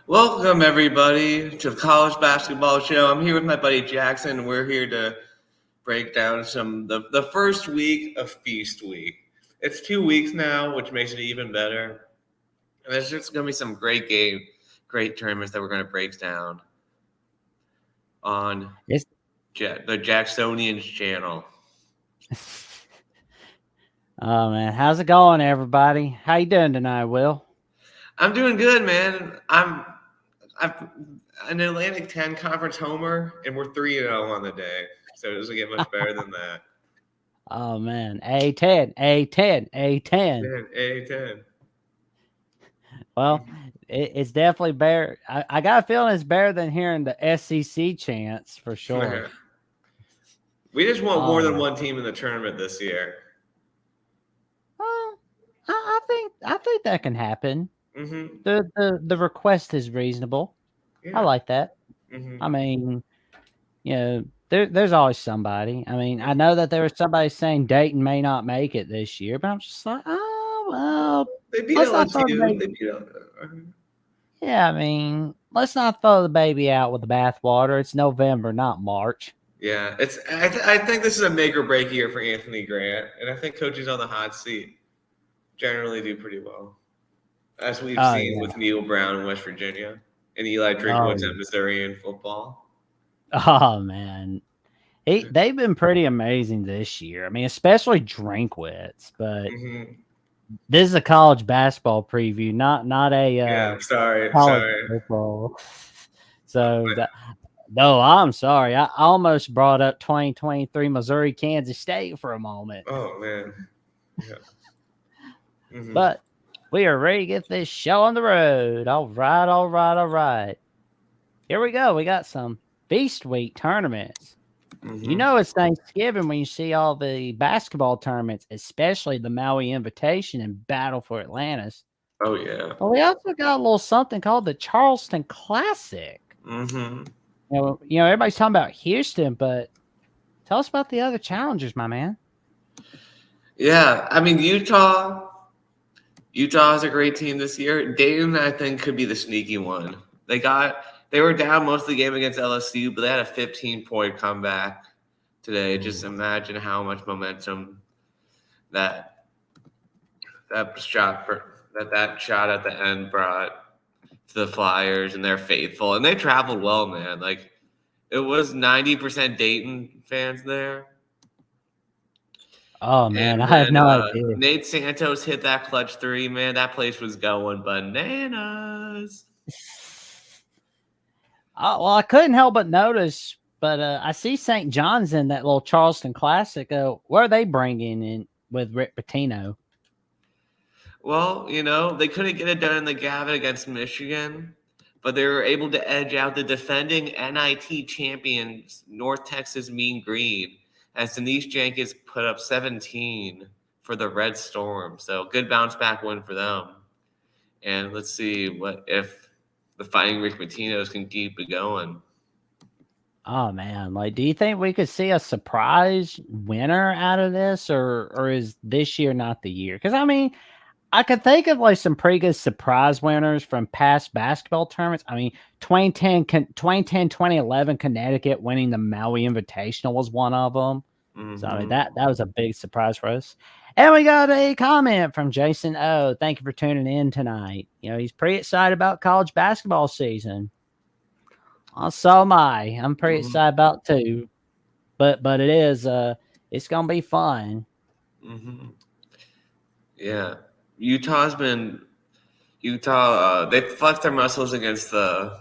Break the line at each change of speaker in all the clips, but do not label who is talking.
Welcome, everybody, to the College Basketball Show. I'm here with my buddy Jackson. We're here to break down the first week of Feast Week. It's 2 weeks now, which makes it even better. And there's just going to be some great tournaments that we're going to break down on the Jacksonians channel.
Oh, man. How's it going, everybody? How you doing tonight, Will?
I'm doing good, man. I'm an Atlantic 10 conference homer, and we're 3-0 on the day. So it doesn't get much better than that.
Oh, man. A10, A10, A10.
A10.
Well, it's definitely better. I got a feeling it's better than hearing the SEC chants, for sure.
We just want more than one team in the tournament this year.
Well, I think that can happen.
Mm-hmm.
The request is reasonable. Yeah. I like that.
Mm-hmm.
I mean, there's always somebody. I mean, I know that there was somebody saying Dayton may not make it this year, but I'm just like, oh, well.
They beat LSU.
Yeah, I mean, let's not throw the baby out with the bathwater. It's November, not March.
Yeah, I think this is a make or break year for Anthony Grant, and I think coaches on the hot seat generally do pretty well, as we've seen with Neil Brown in West Virginia and Eli Drinkwitz at Missouri in football.
Oh, man. They've been pretty amazing this year. I mean, especially Drinkwitz, but this is a college basketball preview, not a
sorry.
football. So, no, I'm sorry. I almost brought up 2023 Missouri Kansas State for a moment.
Oh, man. Yeah.
Mm-hmm. But we are ready to get this show on the road. All right. Here we go. We got some Feast Week tournaments. Mm-hmm. You know it's Thanksgiving when you see all the basketball tournaments, especially the Maui Invitation and Battle for Atlantis.
Oh, yeah.
Well, we also got a little something called the Charleston Classic.
Mm-hmm.
You know, everybody's talking about Houston, but tell us about the other challengers, my man.
Yeah, I mean, Utah is a great team this year. Dayton, I think, could be the sneaky one. They were down most of the game against LSU, but they had a 15-point comeback today. Just imagine how much momentum that shot at the end brought to the Flyers, and they're faithful. And they traveled well, man. Like, it was 90% Dayton fans there.
Oh, man, I have no idea.
Nate Santos hit that clutch three, man. That place was going bananas.
Well, I couldn't help but notice, but I see St. John's in that little Charleston Classic. Where are they bringing in with Rick Pitino?
Well, they couldn't get it done in the Gavin against Michigan, but they were able to edge out the defending NIT champions, North Texas Mean Green, as Denise Jenkins put up 17 for the Red Storm. So good bounce back win for them. And let's see if the Fighting Rick Pitino's can keep it going.
Oh, man. Like, do you think we could see a surprise winner out of this, or is this year not the year? Because, I mean, I could think of like some pretty good surprise winners from past basketball tournaments. I mean, 2010-2011 Connecticut winning the Maui Invitational was one of them. Mm-hmm. So, I mean, that was a big surprise for us. And we got a comment from Jason O. Thank you for tuning in tonight. He's pretty excited about college basketball season. So am I. I'm pretty excited about it too. But it is it's gonna be fun.
Mm-hmm. Yeah. Utah, they flexed their muscles against the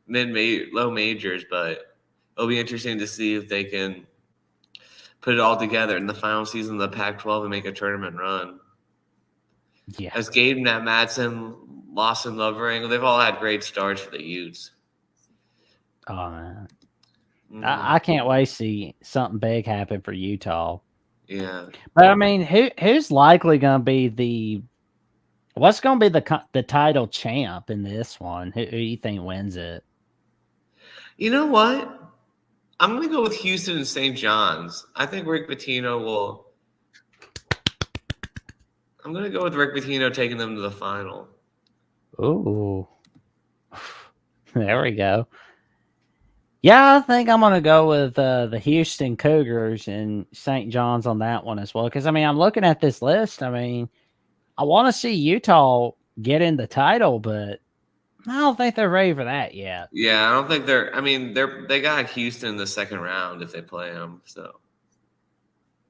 low majors, but it'll be interesting to see if they can put it all together in the final season of the Pac-12 and make a tournament run.
Yeah.
As Gabe Madsen, Lawson Lovering, they've all had great starts for the Utes.
Oh, man. I can't wait to see something big happen for Utah.
Yeah.
But, I mean, who's likely going to be what's going to be the title champ in this one? Who do you think wins it?
You know what? I'm going to go with Houston and St. John's. I think Rick Pitino will – I'm going to go with Rick Pitino taking them to the final.
Ooh. There we go. Yeah, I think I'm gonna go with the Houston Cougars and St. John's on that one as well. Because I mean, I'm looking at this list. I mean, I want to see Utah get in the title, but I don't think they're ready for that yet.
Yeah, I don't think they're. I mean, they got Houston in the second round if they play them.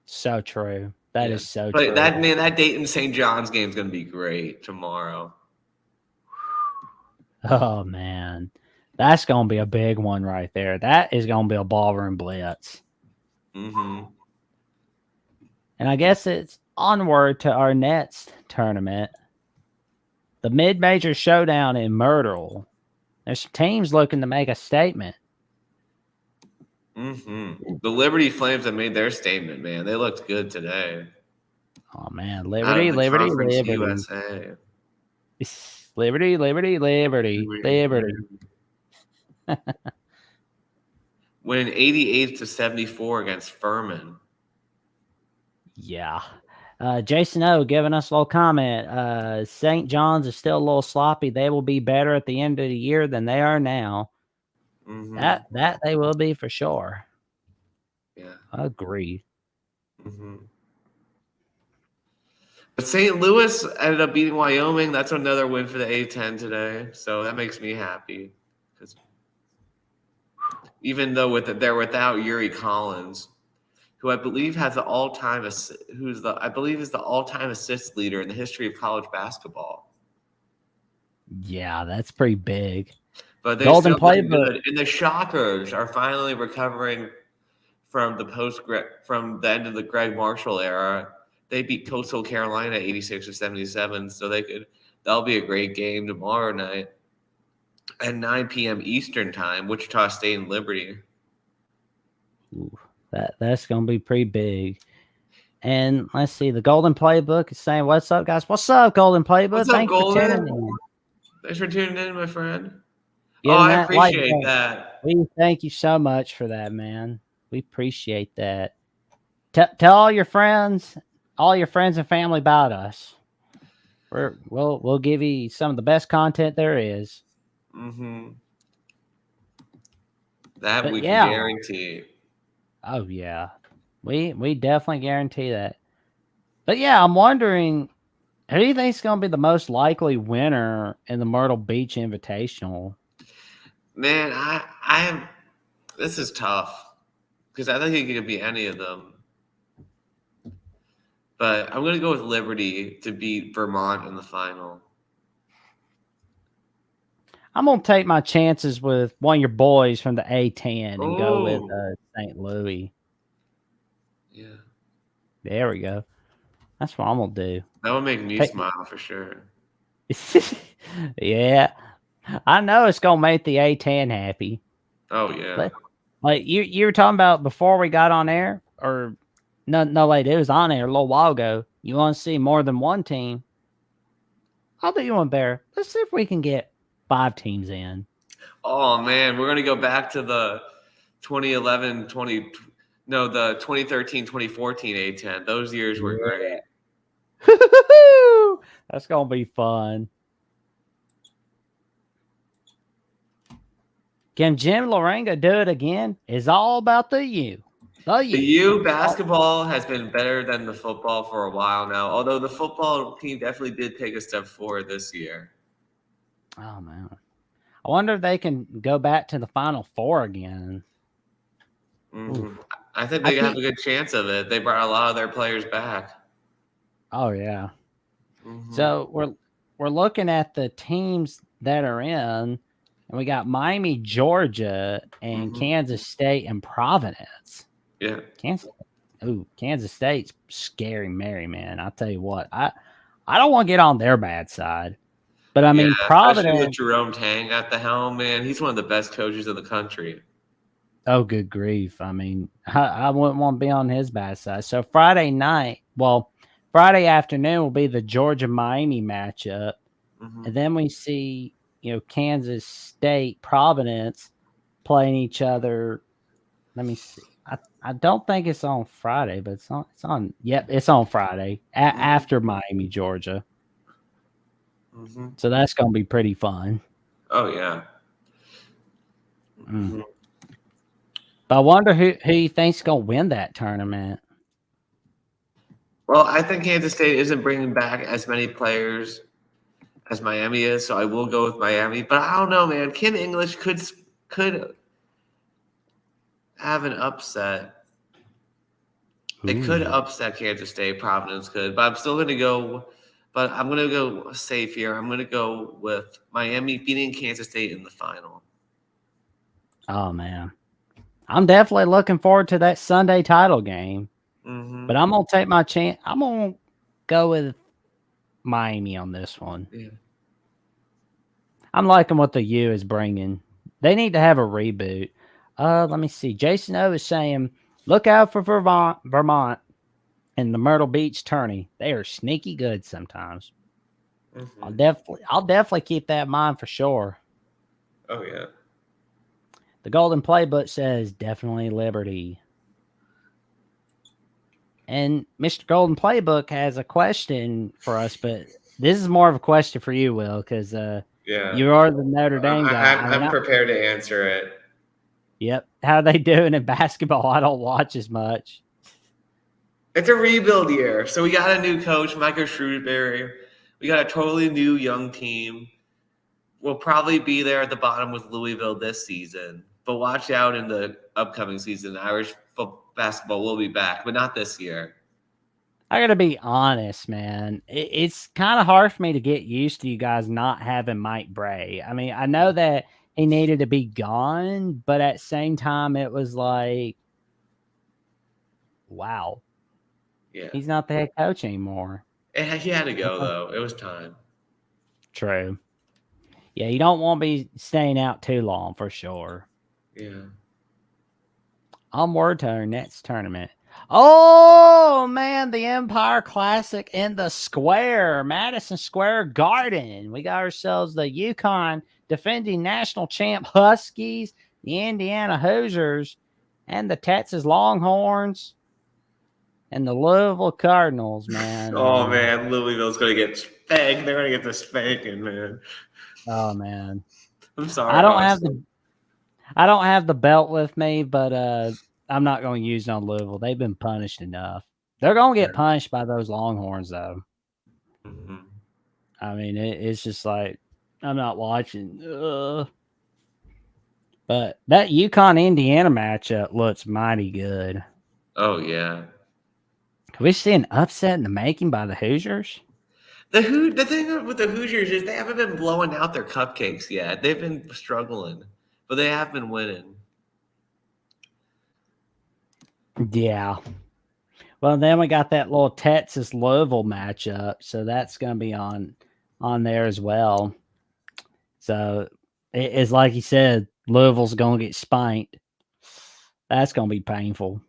So true. That
yeah.
is so
But
true.
that Dayton St. John's game is going to be great tomorrow.
Oh man, that's gonna be a big one right there. That is gonna be a ballroom blitz.
Mm-hmm.
And I guess it's onward to our next tournament, the mid-major showdown in Myrtle. There's some teams looking to make a statement.
Mm-hmm. The Liberty Flames have made their statement, man. They looked good today.
Oh man,
Out
Liberty,
of the
Liberty,
Conference
Liberty.
USA.
Liberty, Liberty, Liberty, Liberty.
Winning 88-74 against Furman.
Yeah. Jason O giving us a little comment. St. John's is still a little sloppy. They will be better at the end of the year than they are now.
Mm-hmm.
That they will be for sure.
Yeah.
I agree.
Mm-hmm. But St. Louis ended up beating Wyoming. That's another win for the A-10 today. So that makes me happy. Because even though they're without Yuri Collins, who I believe has the all-time is the all-time assist leader in the history of college basketball.
Yeah, that's pretty big.
But they
Golden
still been
Playbook.
good. And the Shockers are finally recovering from the end of the Greg Marshall era. They beat Coastal Carolina 86-77, so that'll be a great game tomorrow night at 9 p.m. Eastern time, Wichita State and Liberty.
Ooh, that's gonna be pretty big. And let's see, the Golden Playbook is saying, "What's up, guys? What's up, Golden Playbook?
What's up,
Thanks
Golden?
for tuning in.
Thanks for tuning in, my friend.
I
appreciate that.
We thank you so much for that, man. We appreciate that. Tell all your friends and family about us. We'll give you some of the best content there is.
Mm-hmm. That
But
we
yeah.
can guarantee.
Oh yeah, we definitely guarantee that. But yeah, I'm wondering, who do you think is going to be the most likely winner in the Myrtle Beach Invitational?
Man, I am. This is tough because I think it could be any of them. But I'm going to go with Liberty to beat Vermont in the final.
I'm going to take my chances with one of your boys from the A-10 and go with St. Louis.
Yeah.
There we go. That's what I'm going to do.
That would make me smile for sure.
Yeah. I know it's going to make the A-10 happy.
Oh, yeah.
Like you were talking about before we got on air, or no, wait, it was on air a little while ago. You want to see more than one team? I'll do you one better. Let's see if we can get 5 teams in.
Oh, man, we're going to go back to the 2013, 2014 A-10. Those years were great.
That's going to be fun. Can Jim Lorenga do it again? It's all about the U. The
U basketball has been better than the football for a while now, although the football team definitely did take a step forward this year.
Oh, man. I wonder if they can go back to the Final Four again.
Mm-hmm. I think they have a good chance of it. They brought a lot of their players back.
Oh, yeah.
Mm-hmm.
So we're looking at the teams that are in, and we got Miami, Georgia, and Kansas State and Providence.
Yeah.
Kansas State's scary Mary, man. I'll tell you what. I don't want to get on their bad side. But I mean, Providence
with Jerome Tang at the helm, man. He's one of the best coaches in the country.
Oh, good grief. I mean, I wouldn't want to be on his bad side. So Friday afternoon will be the Georgia-Miami matchup. Mm-hmm. And then we see, Kansas State, Providence playing each other. Let me see. I don't think it's on Friday, but it's on Friday after Miami, Georgia.
Mm-hmm.
So that's going to be pretty fun.
Oh, yeah. Mhm.
But I wonder who you think's gonna win that tournament.
Well, I think Kansas State isn't bringing back as many players as Miami is, so I will go with Miami. But I don't know, man. Kim English could have an upset. It could
Ooh.
upset Kansas State. Providence could, but I'm still going to go. But I'm going to go safe here. I'm going to go with Miami beating Kansas State in the final.
Oh man, I'm definitely looking forward to that Sunday title game.
Mm-hmm.
But I'm gonna take my chance. I'm gonna go with Miami on this one.
Yeah.
I'm liking what the U is bringing. They need to have a reboot. Let me see. Jason O is saying, look out for Vermont, and the Myrtle Beach tourney. They are sneaky good sometimes.
Mm-hmm.
I'll definitely keep that in mind for sure.
Oh yeah.
The Golden Playbook says definitely Liberty. And Mr. Golden Playbook has a question for us, but this is more of a question for you, Will, because
Yeah.
you are the Notre Dame guy.
I'm prepared to answer it.
Yep. How are they doing in basketball? I don't watch as much.
It's a rebuild year. So we got a new coach, Michael Shrewsbury. We got a totally new young team. We'll probably be there at the bottom with Louisville this season. But watch out in the upcoming season. Irish basketball will be back, but not this year.
I got to be honest, man. It's kind of hard for me to get used to you guys not having Mike Bray. I mean, I know that he needed to be gone, but at the same time, it was like, wow.
Yeah.
He's not the head coach anymore.
He had to go, though. It was time.
True. Yeah, you don't want to be staying out too long for sure.
Yeah.
Onward to our next tournament. Oh, man, the Empire Classic in the Square, Madison Square Garden. We got ourselves the UConn defending national champ Huskies, the Indiana Hoosiers, and the Texas Longhorns, and the Louisville Cardinals, man.
Oh, man, Louisville's going to get spanked. They're going to get the spanking, man.
Oh, man.
I'm sorry.
I don't have the belt with me, but I'm not going to use it on Louisville. They've been punished enough. They're going to get punished by those Longhorns, though.
Mm-hmm.
I mean, it's just like, I'm not watching. But that UConn-Indiana matchup looks mighty good.
Oh, yeah.
Can we see an upset in the making by the Hoosiers?
The thing with the Hoosiers is they haven't been blowing out their cupcakes yet. They've been struggling, but they have been winning.
Yeah. Well, then we got that little Texas Louisville matchup, so that's going to be on there as well. So it's like you said, Louisville's going to get spanked. That's going to be painful.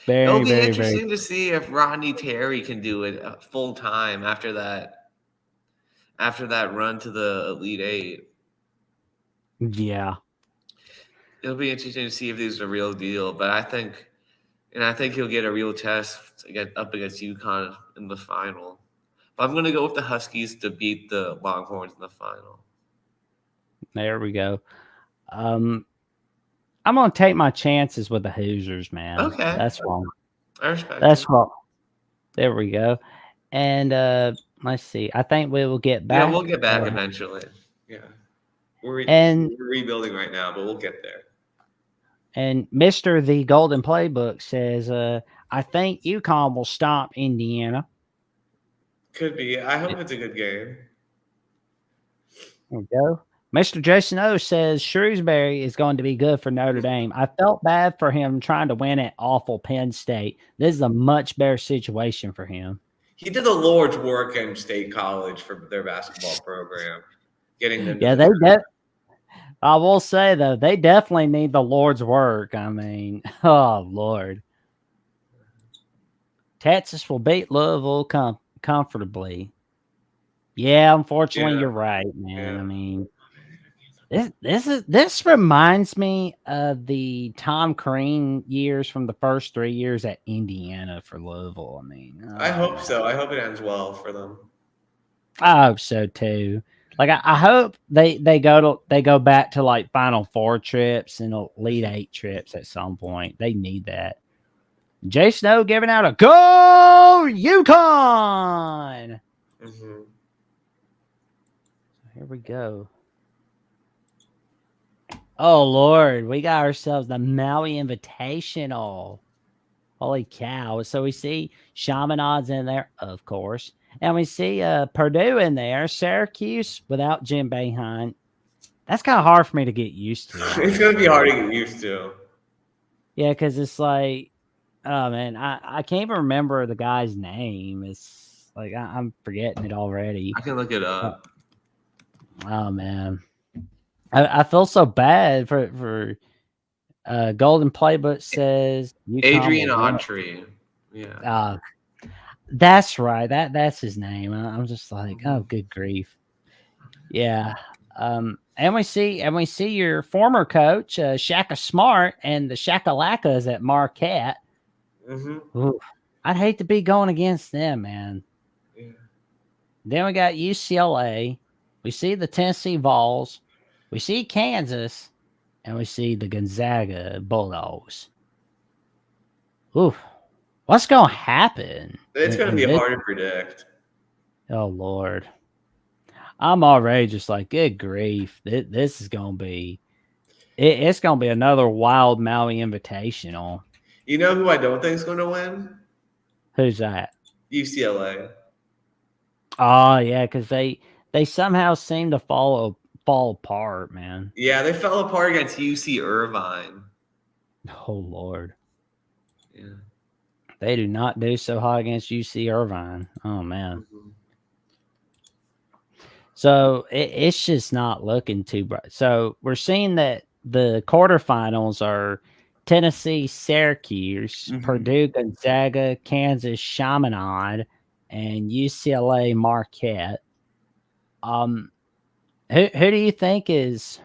It'll be interesting to see if Rodney Terry can do it full time after that run to the Elite Eight.
Yeah.
It'll be interesting to see if this is a real deal, but I think he'll get a real test up against UConn in the final. But I'm going to go with the Huskies to beat the Longhorns in the final.
There we go. I'm going to take my chances with the Hoosiers, man.
Okay.
That's wrong.
I respect
That's wrong. There we go. And let's see. I think we will get back.
Yeah, we'll get back eventually. Yeah. We're rebuilding right now, but we'll get there.
And Mr. The Golden Playbook says, I think UConn will stop Indiana.
Could be. I hope it's a good game.
There we go. Mr. Jason O says Shrewsbury is going to be good for Notre Dame. I felt bad for him trying to win at awful Penn State. This is a much better situation for him.
He did the Lord's work in State College for their basketball program, getting them.
Yeah, I will say though, they definitely need the Lord's work. I mean, oh Lord, Texas will beat Louisville comfortably. Yeah, unfortunately, you're right, man. Yeah. I mean. This reminds me of the Tom Crean years from the first 3 years at Indiana for Louisville. I mean,
I hope so. I hope it ends well for them.
I hope so too. Like I hope they go back to like Final Four trips and Elite Eight trips at some point. They need that. Jay Snow giving out a go Yukon.
Mm-hmm.
Here we go. Oh Lord, we got ourselves the Maui Invitational. Holy cow! So we see Chaminade's in there, of course, and we see Purdue in there. Syracuse without Jim Boeheim. That's kind of hard for me to get used to.
It's gonna be hard to get used to.
Yeah, because it's like, oh man, I can't even remember the guy's name. It's like I'm forgetting it already.
I can look it up.
Oh man, I feel so bad for Golden Playbook says
Adrian Autry. Yeah.
That's right. That's his name. I'm just like, oh, good grief. Yeah. And we see your former coach, Shaka Smart, and the Shakalackas at Marquette.
Mm-hmm.
Ooh, I'd hate to be going against them, man.
Yeah.
Then we got UCLA. We see the Tennessee Vols. We see Kansas, and we see the Gonzaga Bulldogs. Ooh, what's gonna happen?
It's gonna be hard to predict.
Oh Lord. I'm already just like, good grief. This is gonna be it's gonna be another wild Maui Invitational.
You know who I don't think is gonna win?
Who's that?
UCLA.
Oh yeah, because they somehow seem to fall apart, man.
Yeah, they fell apart against UC Irvine.
Oh Lord.
Yeah.
They do not do so hot against UC Irvine. Oh man.
Mm-hmm.
So it's just not looking too bright. So we're seeing that the quarterfinals are Tennessee, Syracuse, Purdue, Gonzaga, Kansas, Chaminade, and UCLA, Marquette. Who do you think is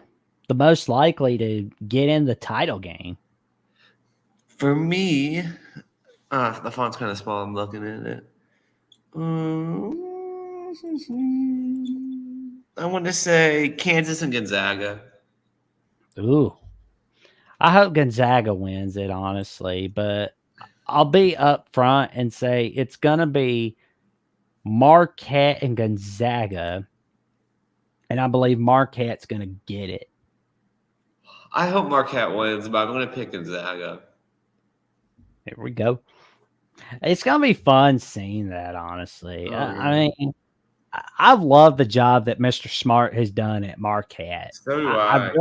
the most likely to get in the title game?
For me, the font's kind of small. I'm looking at it. I want to say Kansas and Gonzaga.
Ooh. I hope Gonzaga wins it, honestly, but I'll be up front and say it's going to be Marquette and Gonzaga, and I believe Marquette's going to get it.
I hope Marquette wins, but I'm going to pick Gonzaga.
Here we go. It's going to be fun seeing that, honestly.
Oh, yeah.
I mean, I've loved the job that Mr. Smart has done at Marquette.
So do I.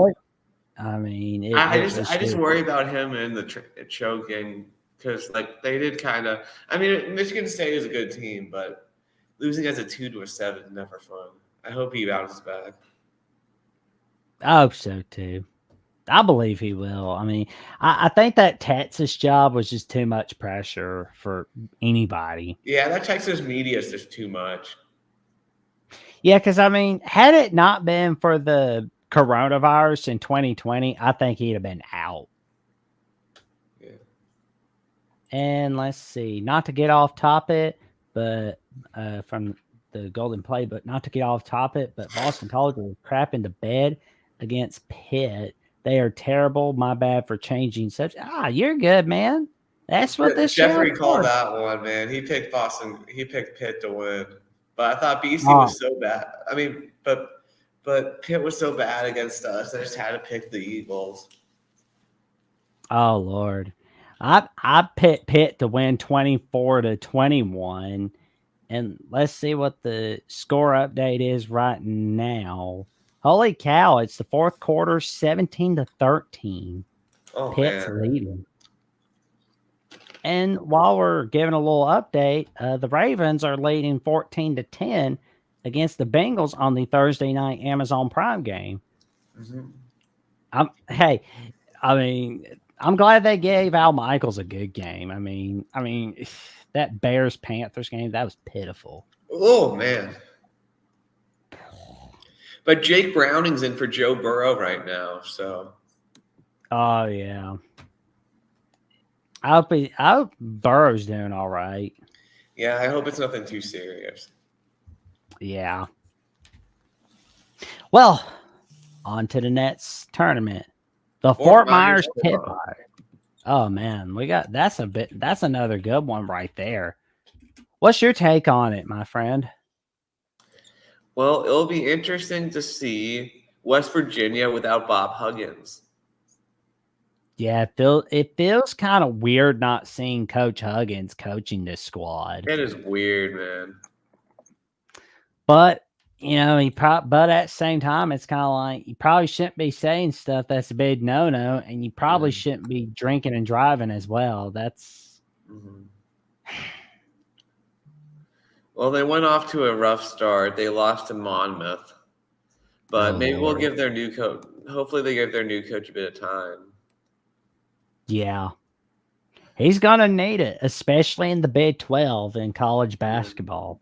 I
just worry about him in the choking because, like, they did kind of. I mean, Michigan State is a good team, but losing as a 2-7 is never fun. I hope he bounces back.
I hope so too. I believe he will. I mean, I think that Texas job was just too much pressure for anybody.
Yeah, that Texas media is just too much.
Yeah, because I mean, had it not been for the coronavirus in 2020, I think he'd have been out.
Yeah.
And let's see, not to get off topic, but from the Golden Playbook, not to get off topic, but Boston College was crap into bed against Pitt. They are terrible. My bad for changing such. You're good, man. That's what this
Jeffrey called that one, man. He picked Boston. He picked Pitt to win. But I thought BC was so bad. I mean, but Pitt was so bad against us. I just had to pick the Eagles.
Oh Lord, I picked Pitt to win 24-21, and let's see what the score update is right now. Holy cow! It's the fourth quarter, 17-13.
Oh,
Pitt's
man.
leading. And while we're giving a little update, the Ravens are leading 14-10 against the Bengals on the Thursday night Amazon Prime game.
Mm-hmm.
I'm glad they gave Al Michaels a good game. I mean, that Bears Panthers game, that was pitiful.
Oh man. But Jake Browning's in for Joe Burrow right now, so.
Oh yeah. I hope Burrow's doing all right.
Yeah, I hope it's nothing too serious.
Yeah. Well, on to the next tournament. The Fort Myers Tip-Off. Oh man, that's another good one right there. What's your take on it, my friend?
Well, it'll be interesting to see West Virginia without Bob Huggins.
Yeah, it feels kind of weird not seeing Coach Huggins coaching this squad.
It is weird, man.
But but at the same time, it's kind of like you probably shouldn't be saying stuff that's a big no-no, and you probably shouldn't be drinking and driving as well. That's.
Well, they went off to a rough start. They lost to Monmouth, but maybe we'll give their new coach. Hopefully, they give their new coach a bit of time.
Yeah, he's gonna need it, especially in the Big 12 in college basketball.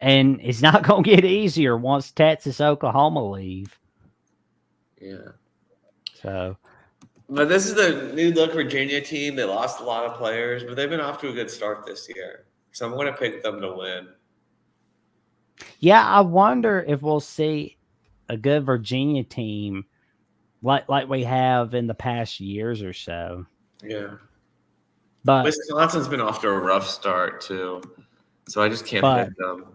And it's not going to get easier once Texas, Oklahoma leave.
Yeah.
So.
But this is the new look Virginia team. They lost a lot of players, but they've been off to a good start this year. So I'm going to pick them to win.
Yeah, I wonder if we'll see a good Virginia team like we have in the past years or so.
Yeah.
But
Wisconsin's been off to a rough start too. So I just can't pick them.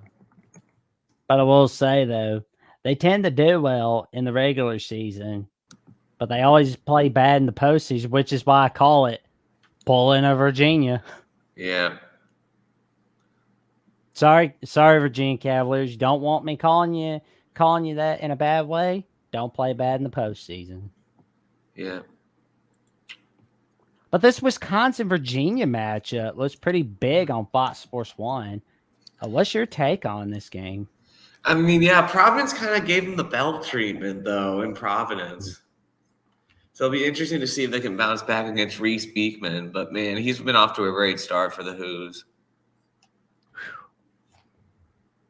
But I will say, though, they tend to do well in the regular season, but they always play bad in the postseason, which is why I call it pulling a Virginia.
Yeah.
Sorry, Virginia Cavaliers. You don't want me calling you that in a bad way. Don't play bad in the postseason.
Yeah.
But this Wisconsin-Virginia matchup looks pretty big on Fox Sports 1. What's your take on this game?
I mean, yeah, Providence kind of gave them the belt treatment, though, in Providence. So it'll be interesting to see if they can bounce back against Reese Beekman. But, man, he's been off to a great start for the Hoos.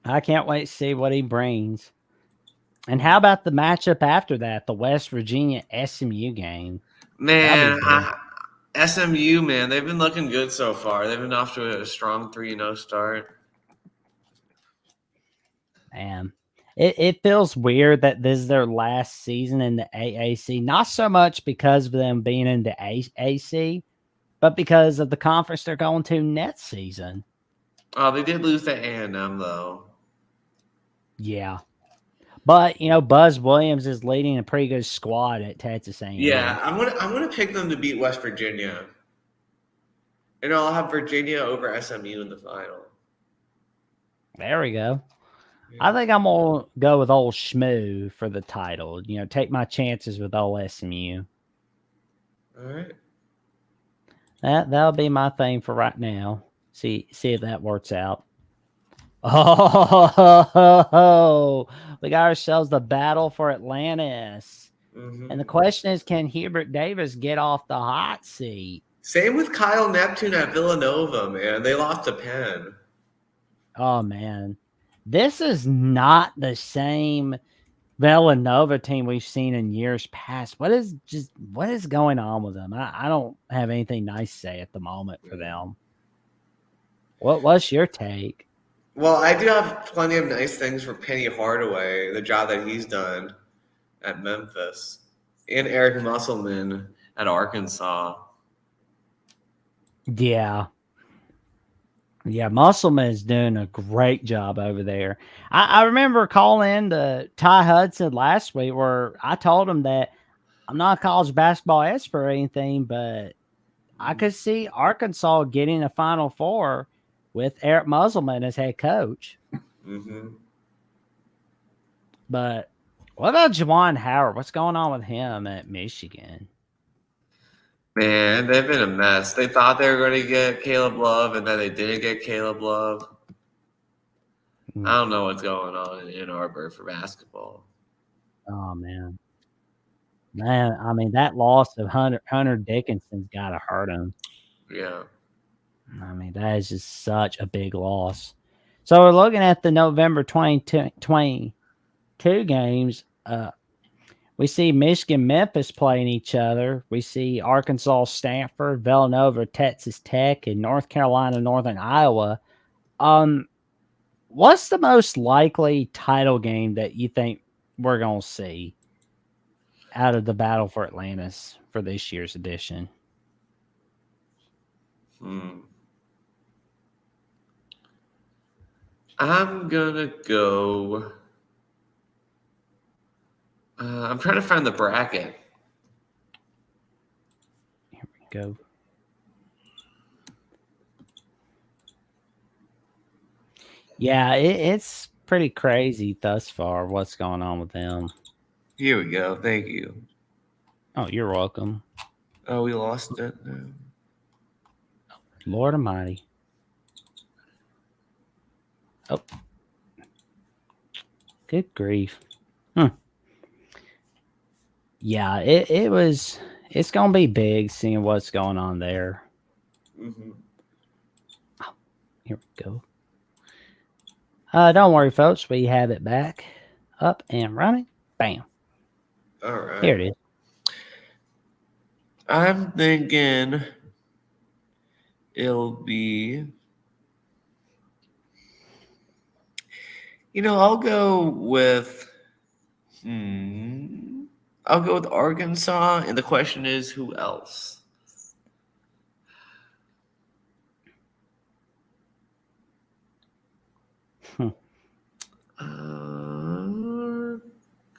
I can't wait to see what he brings. And how about the matchup after that, the West Virginia SMU game?
Man, SMU, man, they've been looking good so far. They've been off to a strong 3-0 start.
Man, it feels weird that this is their last season in the AAC. Not so much because of them being in the AC, but because of the conference they're going to next season.
Oh, they did lose to A&M, though.
Yeah. But, Buzz Williams is leading a pretty good squad at Texas A&M.
Yeah, I'm gonna pick them to beat West Virginia. And I'll have Virginia over SMU in the final.
There we go. I think I'm going to go with old Shmoo for the title. Take my chances with old SMU.
All right.
That'll be my thing for right now. See if that works out. Oh, we got ourselves the battle for Atlantis. Mm-hmm. And the question is, can Hubert Davis get off the hot seat?
Same with Kyle Neptune at Villanova, man. They lost to Penn.
Oh, man. This is not the same Villanova team we've seen in years past. What is going on with them? I don't have anything nice to say at the moment for them. What's your take?
Well, I do have plenty of nice things for Penny Hardaway, the job that he's done at Memphis, and Eric Musselman at Arkansas.
Yeah. Yeah, Musselman is doing a great job over there. I remember calling to Ty Hudson last week where I told him that I'm not a college basketball expert or anything, but I could see Arkansas getting a Final Four with Eric Musselman as head coach.
Mm-hmm.
But what about Juwan Howard? What's going on with him at Michigan?
Man, they've been a mess. They thought they were going to get Caleb Love, and then they didn't get Caleb Love. I don't know what's going on in Ann Arbor for basketball.
Oh, man. Man, I mean, that loss of Hunter Dickinson's got to hurt him.
Yeah.
I mean, that is just such a big loss. So we're looking at the November 2022 games. We see Michigan, Memphis playing each other. We see Arkansas, Stanford, Villanova, Texas Tech, and North Carolina, Northern Iowa. What's the most likely title game that you think we're gonna see out of the battle for Atlantis for this year's edition?
I'm gonna go. I'm trying to find the bracket.
Here we go. Yeah, it's pretty crazy thus far what's going on with them.
Here we go. Thank you.
Oh, you're welcome.
Oh, we lost it.
Lord Almighty. Oh. Good grief. Yeah, it's gonna be big seeing what's going on there.
Mm-hmm.
Oh, here we go. Don't worry, folks. We have it back up and running. Bam.
All right.
Here it is.
I'm thinking it'll be. I'll go with. I'll go with Arkansas, and the question is, who else?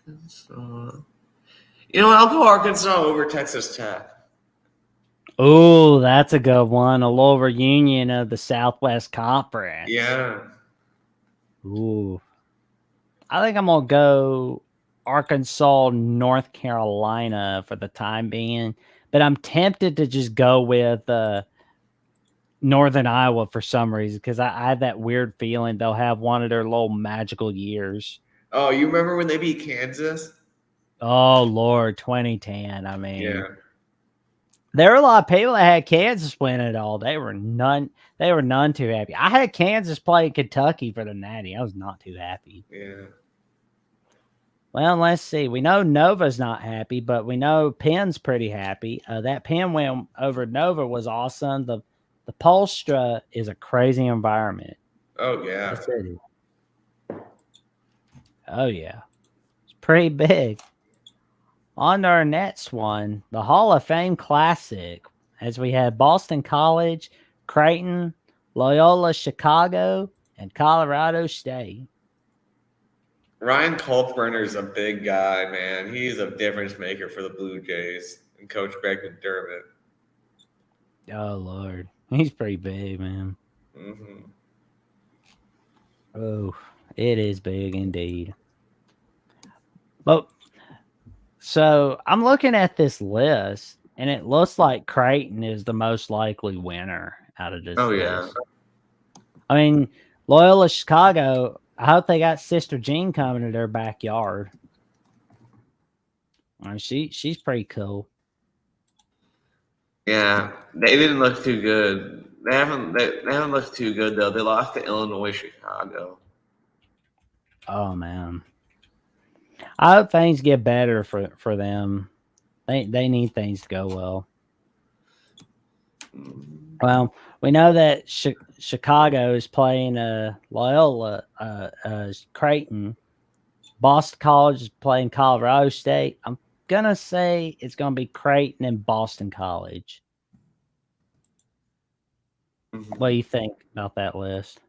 Arkansas. I'll go Arkansas over Texas Tech.
Oh, that's a good one. A little reunion of the Southwest Conference.
Yeah.
Ooh. I think I'm gonna go Arkansas, North Carolina for the time being, but I'm tempted to just go with Northern Iowa for some reason because I have that weird feeling they'll have one of their little magical years.
Oh, you remember when they beat Kansas?
Oh Lord, 2010. I mean,
Yeah.
there were a lot of people that had Kansas win it all. They were none too happy. I had Kansas play Kentucky for the Natty. I was not too happy.
Yeah.
Well, let's see. We know Nova's not happy, but we know Penn's pretty happy. That Penn win over Nova was awesome. The Polstra is a crazy environment.
Oh yeah.
Yes, it is. Oh yeah, it's pretty big. On to our next one, the Hall of Fame Classic, as we had Boston College, Creighton, Loyola Chicago, and Colorado State.
Ryan Kalkbrenner's a big guy, man. He's a difference maker for the Blue Jays and Coach Greg McDermott.
Oh Lord, he's pretty big, man.
Mm-hmm.
Oh, it is big indeed. But so I'm looking at this list, and it looks like Creighton is the most likely winner out of this list.
Yeah.
I mean, Loyola Chicago, I hope they got Sister Jean coming to their backyard. She's pretty cool.
Yeah, they didn't look too good. They haven't looked too good though. They lost to Illinois Chicago.
Oh man, I hope things get better for them. They need things to go well. Well, we know that Chicago is playing Loyola, Creighton. Boston College is playing Colorado State. I'm gonna say it's gonna be Creighton and Boston College.
Mm-hmm.
What do you think about that list?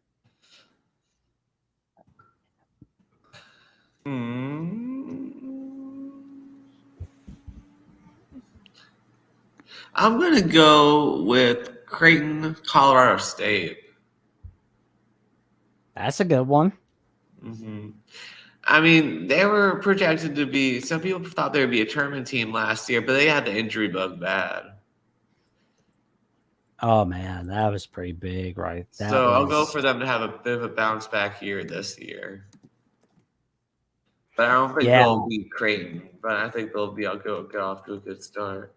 I'm gonna go with Creighton, Colorado State.
That's a good one.
Mm-hmm. I mean, they were projected to be. Some people thought they would be a tournament team last year, but they had the injury bug bad.
Oh man, that was pretty big, right?
I'll go for them to have a bit of a bounce back year this year. But I don't think they'll beat Creighton. But I think they'll get off to a good start.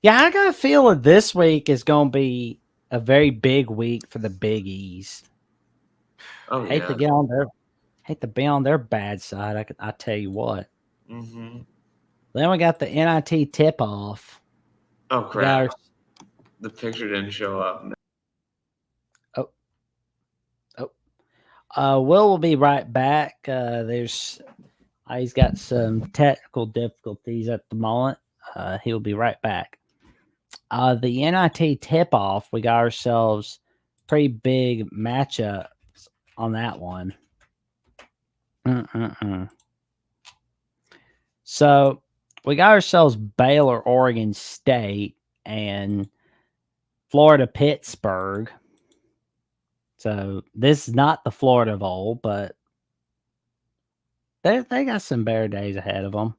Yeah, I got a feeling this week is going to be a very big week for the Big East.
Oh,
hate to be on their bad side. I tell you what.
Mm-hmm.
Then we got the NIT tip off.
Oh crap! The picture didn't show up.
Will be right back. There's He's got some technical difficulties at the moment. He'll be right back. The NIT tip-off, we got ourselves pretty big matchups on that one. So we got ourselves Baylor, Oregon State, and Florida, Pittsburgh. So this is not the Florida Bowl, but they got some better days ahead of them.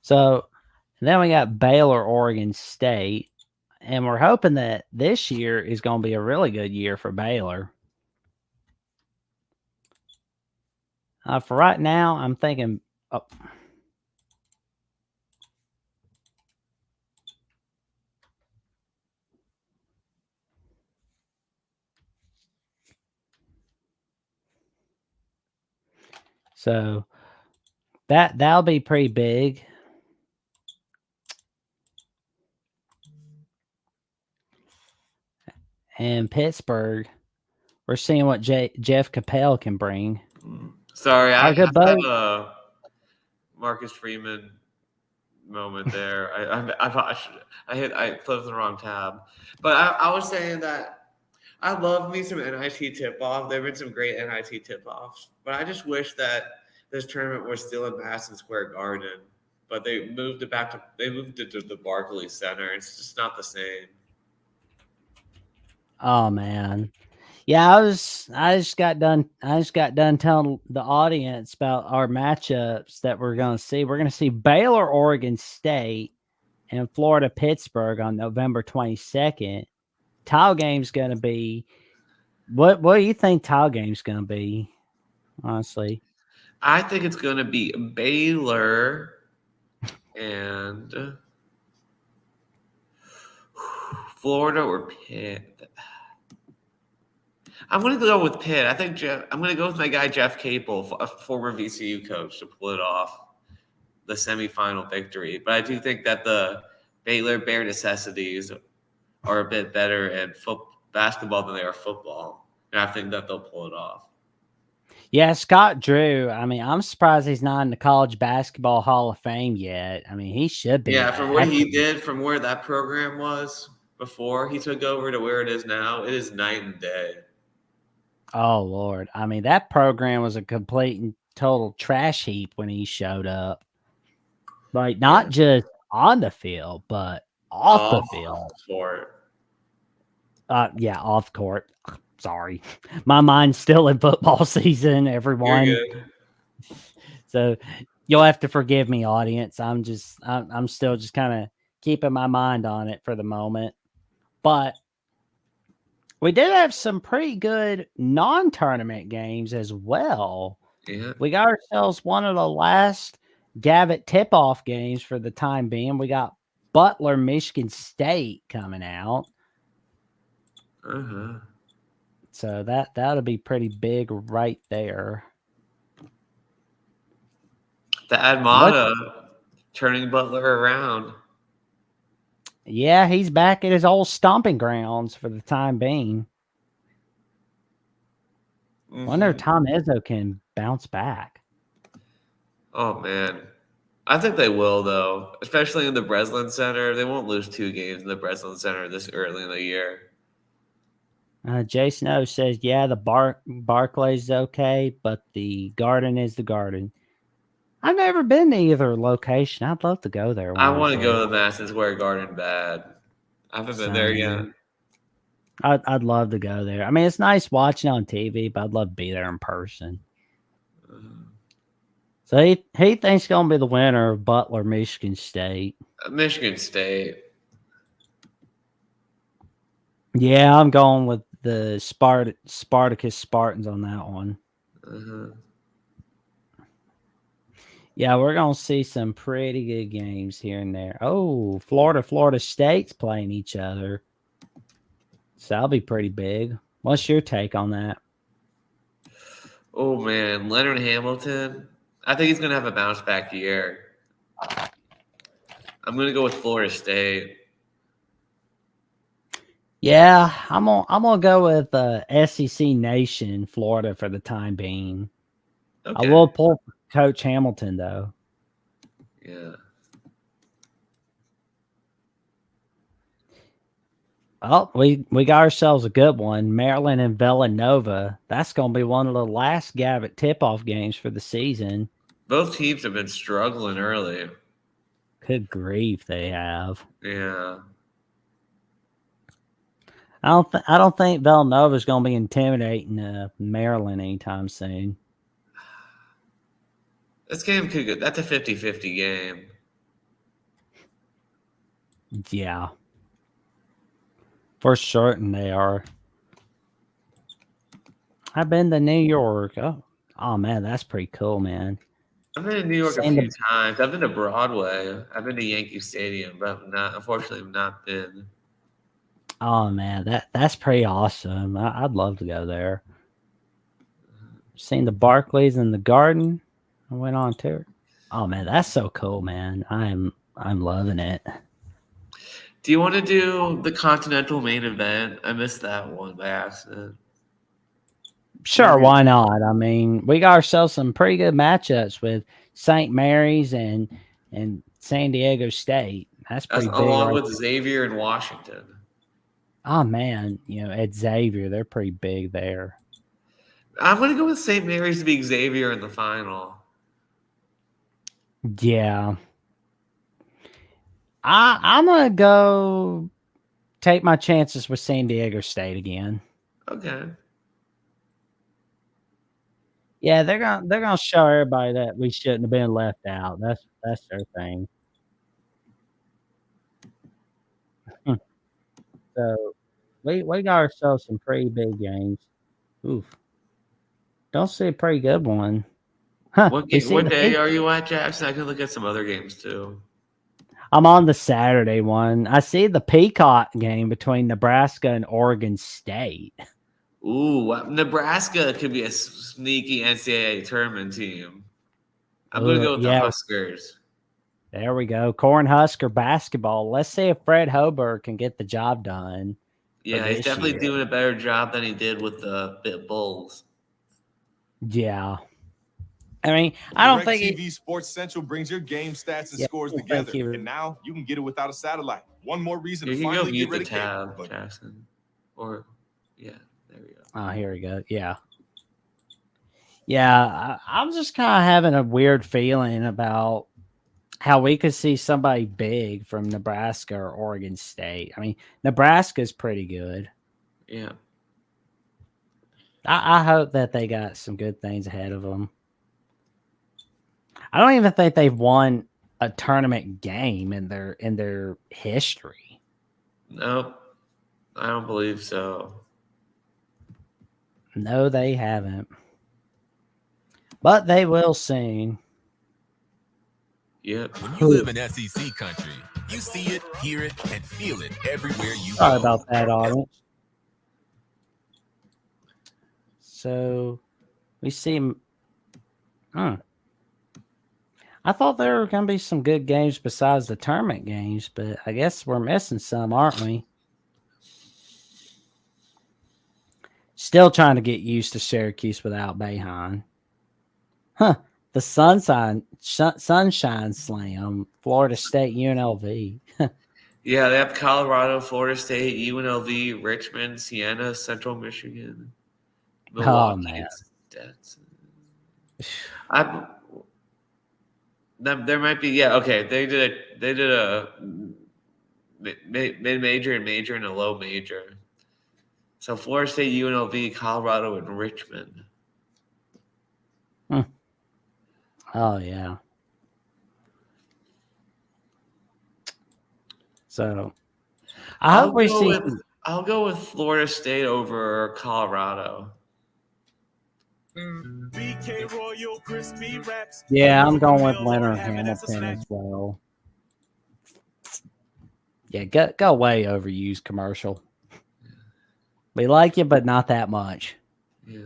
So then we got Baylor, Oregon State, and we're hoping that this year is going to be a really good year for Baylor. For right now, I'm thinking. Oh. So that'll be pretty big. And Pittsburgh, we're seeing what Jeff Capel can bring.
Sorry, I have a Marcus Freeman moment there. I closed the wrong tab, but I was saying that I love me some NIT tip-off. There have been some great NIT tip-offs, but I just wish that this tournament was still in Madison Square Garden. But they moved it back to the Barclays Center. It's just not the same.
Oh man. Yeah, I just got done telling the audience about our matchups that we're going to see. We're going to see Baylor, Oregon State, and Florida, Pittsburgh on November 22nd. Tile game's going to be what do you think tile game's going to be? Honestly,
I think it's going to be Baylor and Florida or Pitt. I'm going to go with Pitt. I think I'm going to go with my guy Jeff Capel, a former VCU coach, to pull it off the semifinal victory. But I do think that the Baylor bare necessities are a bit better in basketball than they are football, and I think that they'll pull it off.
Yeah, Scott Drew. I mean, I'm surprised he's not in the College Basketball Hall of Fame yet. I mean, he should be.
Yeah, from what he did, from where that program was before he took over to where it is now, it is night and day.
Oh, Lord. I mean, that program was a complete and total trash heap when he showed up. Like, not just on the field, but off the field.
Court.
Yeah, off court. Sorry. My mind's still in football season, everyone.
You're good.
So you'll have to forgive me, audience. I'm still just kind of keeping my mind on it for the moment. But we did have some pretty good non-tournament games as well.
Yeah.
We got ourselves one of the last Gavitt tip-off games for the time being. We got Butler, Michigan State coming out.
Uh-huh.
So that'll be pretty big right there.
The Admata turning Butler around.
Yeah, he's back at his old stomping grounds for the time being. Mm-hmm. Wonder if Tom Izzo can bounce back.
Oh, man. I think they will, though, especially in the Breslin Center. They won't lose 2 games in the Breslin Center this early in the year.
Jason O says, yeah, the Barclays is okay, but the Garden is the Garden. I've never been to either location. I'd love to go there.
I want to go to the Madison Square Garden bad. I haven't been there yet.
I'd love to go there. I mean, it's nice watching on TV, but I'd love to be there in person. So he thinks he's going to be the winner of Butler, Michigan State.
Michigan State.
Yeah, I'm going with the Spartacus Spartans on that one.
Uh-huh.
Yeah, we're going to see some pretty good games here and there. Oh, Florida State's playing each other. So that'll be pretty big. What's your take on that?
Oh, man. Leonard Hamilton. I think he's going to have a bounce back year. I'm gonna go with Florida State.
Yeah, I'm gonna go with SEC Nation, Florida for the time being. I
Okay.
will pull for Coach Hamilton though.
Yeah.
Oh, we got ourselves a good one. Maryland and Villanova. That's gonna be one of the last Gavitt tip-off games for the season.
Both teams have been struggling early.
Good grief, they have.
Yeah.
I don't think Villanova's gonna be intimidating Maryland anytime soon.
This game could go. That's a 50-50 game.
Yeah. For certain they are. I've been to New York. Oh man, that's pretty cool, man.
I've been to New York a
Seen
few
the-
times. I've been to Broadway. I've been to Yankee Stadium, but unfortunately, I've not been.
Oh man, that's pretty awesome. I'd love to go there. Seen the Barclays and the Garden. I went on tour. Oh man, that's so cool, man. I'm loving it.
Do you want to do the Continental main event? I missed that one by accident.
Sure, why not? I mean, we got ourselves some pretty good matchups with St. Mary's and San Diego State. That's pretty big.
Along
Right
with
there.
Xavier and Washington.
Oh man, at Xavier, they're pretty big there.
I'm going to go with St. Mary's to beat Xavier in the final.
Yeah. I'm gonna go take my chances with San Diego State again.
Okay.
Yeah, they're gonna show everybody that we shouldn't have been left out. That's their thing. So we got ourselves some pretty big games. Oof. Don't see a pretty good one. Huh.
What
the
day are you at, Jackson? I can look at some other games too.
I'm on the Saturday one. I see the Peacock game between Nebraska and Oregon State.
Ooh, Nebraska could be a sneaky NCAA tournament team. I'm going to go with the Huskers.
There we go. Cornhusker basketball. Let's see if Fred Hoiberg can get the job done.
Yeah, he's definitely doing a better job than he did with the Bulls.
Yeah. I mean, I don't think
TV Sports Central brings your game stats and scores together, and now you can get it without a satellite. One more reason to finally get rid of cable.
Jackson. Or yeah, there we go.
Oh, here we go. Yeah. Yeah, I'm just kind of having a weird feeling about how we could see somebody big from Nebraska or Oregon State. I mean, Nebraska's pretty good.
Yeah.
I hope that they got some good things ahead of them. I don't even think they've won a tournament game in their history.
No, I don't believe so.
No, they haven't. But they will soon.
Yep.
When you live in SEC country, you see it, hear it, and feel it everywhere you
Sorry
go.
about that, audience. So we see. I thought there were going to be some good games besides the tournament games, but I guess we're missing some, aren't we? Still trying to get used to Syracuse without Boeheim. Huh. The Sunshine Slam, Florida State, UNLV.
Yeah, they have Colorado, Florida State, UNLV, Richmond, Siena, Central Michigan, Milwaukee.
Man.
There might be okay. They did a mid-major and major and a low major. So Florida State, UNLV, Colorado, and Richmond.
Oh yeah. So
I'll go with Florida State over Colorado.
Yeah, I'm going with Leonard Hamilton as well. Yeah, go way overused commercial. We like you, but not that much.
Yeah.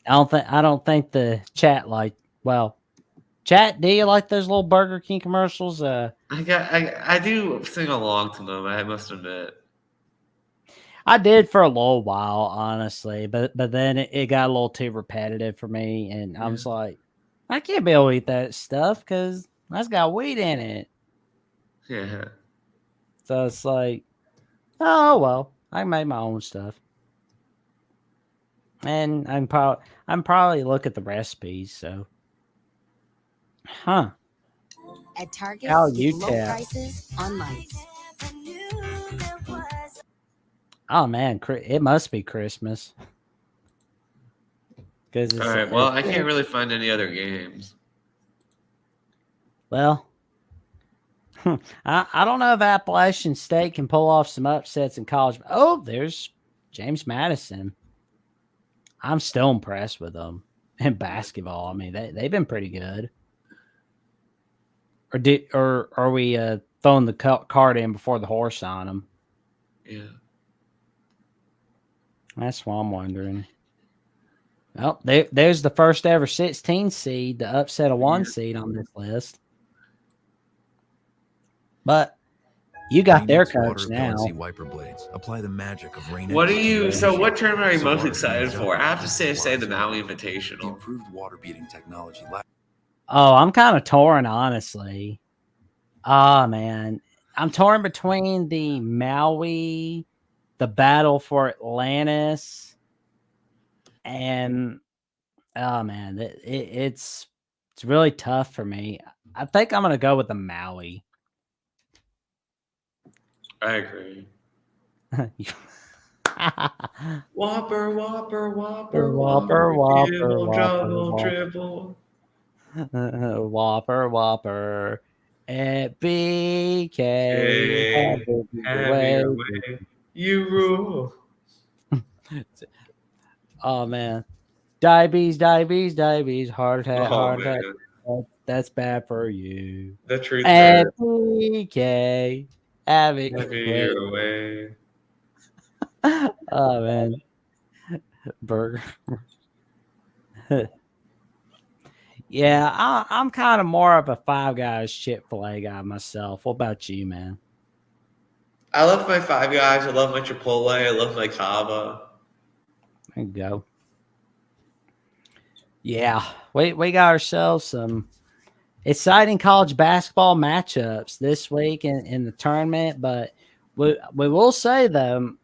I don't think the chat Chat, do you like those little Burger King commercials?
I do sing along to them, I must admit.
I did for a little while, honestly, but then it got a little too repetitive for me, and I was like, I can't be able to eat that stuff because that's got weed in it.
Yeah.
So it's like, oh well, I can make my own stuff, and I'm probably look at the recipes. So, At
Target,
low
prices on lights.
Oh man, it must be Christmas.
All right. Well, I can't really find any other games.
Well, I don't know if Appalachian State can pull off some upsets in college. Oh, there's James Madison. I'm still impressed with them in basketball. I mean, they've been pretty good. Or are we throwing the cart in before the horse on them?
Yeah.
That's what I'm wondering. Well, there's the first ever 16 seed to upset a 1 seed on this list. But you got their coach now.
Wiper blades. Apply the magic of rain.
What tournament are you most excited for? I have to say the Maui Invitational.
Improved water beating technology.
Oh, I'm kind of torn, honestly. Man. I'm torn between the Maui, the Battle for Atlantis, and oh man, it's really tough for me. I think I'm gonna go with the Maui.
I agree. Whopper, Whopper, Whopper,
Whopper, Whopper,
double, triple.
Whopper, Whopper. At BK,
have your way. You rule.
Oh man, diabetes, heart attack. That's bad for you.
The truth.
At BK, have your
way.
Oh man, burger. Yeah, I'm kind of more of a Five Guys Chick-fil-A guy myself. What about you, man?
I love my Five Guys. I love my Chipotle. I love my Cava.
There you go. Yeah, we got ourselves some exciting college basketball matchups this week in the tournament, but we will say though,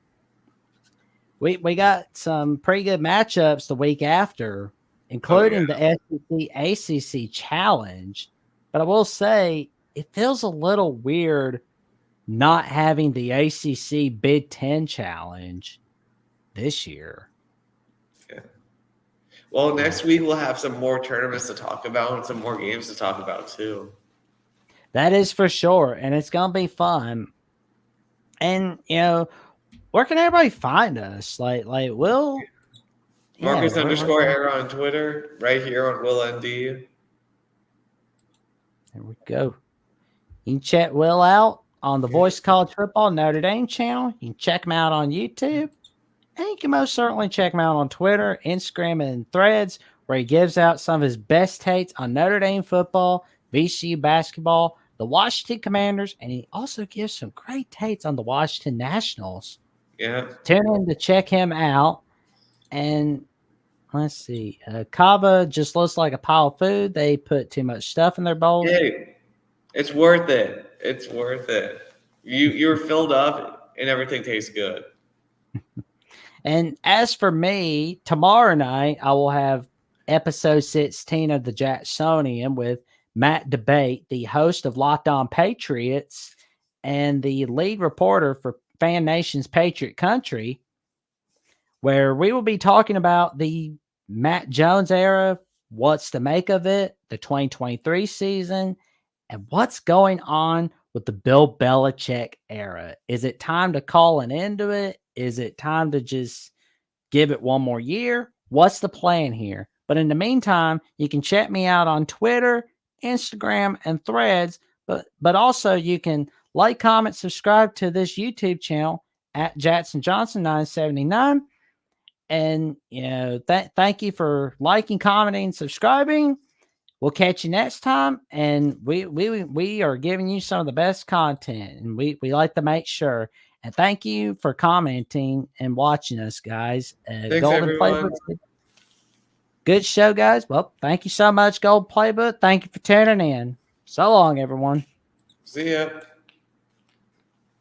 we got some pretty good matchups the week after, including the SEC ACC Challenge. But I will say it feels a little weird not having the ACC Big Ten Challenge this year.
Yeah. Well, next week we'll have some more tournaments to talk about and some more games to talk about too.
That is for sure, and it's gonna be fun. And where can everybody find us? Like Will
Marcus _Era on Twitter, right here on Will ND.
There we go. You can check Will out on the Voice College Football Notre Dame channel. You can check him out on YouTube. And you can most certainly check him out on Twitter, Instagram, and Threads, where he gives out some of his best takes on Notre Dame football, VCU basketball, the Washington Commanders, and he also gives some great takes on the Washington Nationals.
Yeah.
Tune in to check him out. And let's see. Cava just looks like a pile of food. They put too much stuff in their bowls.
Hey, it's worth it. It's worth it. You're filled up and everything tastes good.
And as for me, tomorrow night I will have episode 16 of the Jacksonian with Matt Debate, the host of Locked On Patriots and the lead reporter for Fan Nation's Patriot Country, where we will be talking about the Matt Jones era, what's to make of it, the 2023 season, and what's going on with the Bill Belichick era. Is it time to call an end to it? Is it time to just give it one more year? What's the plan here? But in the meantime, you can check me out on Twitter, Instagram, and Threads. But also you can like, comment, subscribe to this YouTube channel at Jackson Johnson 979. And thank you for liking, commenting, subscribing. we'll catch you next time. And we are giving you some of the best content, and we like to make sure. And thank you for commenting and watching us, guys.
Thanks,
Golden
everyone.
Playbook. Good show, guys. Well, thank you so much, Golden Playbook. Thank you for tuning in. So long, everyone.
See ya.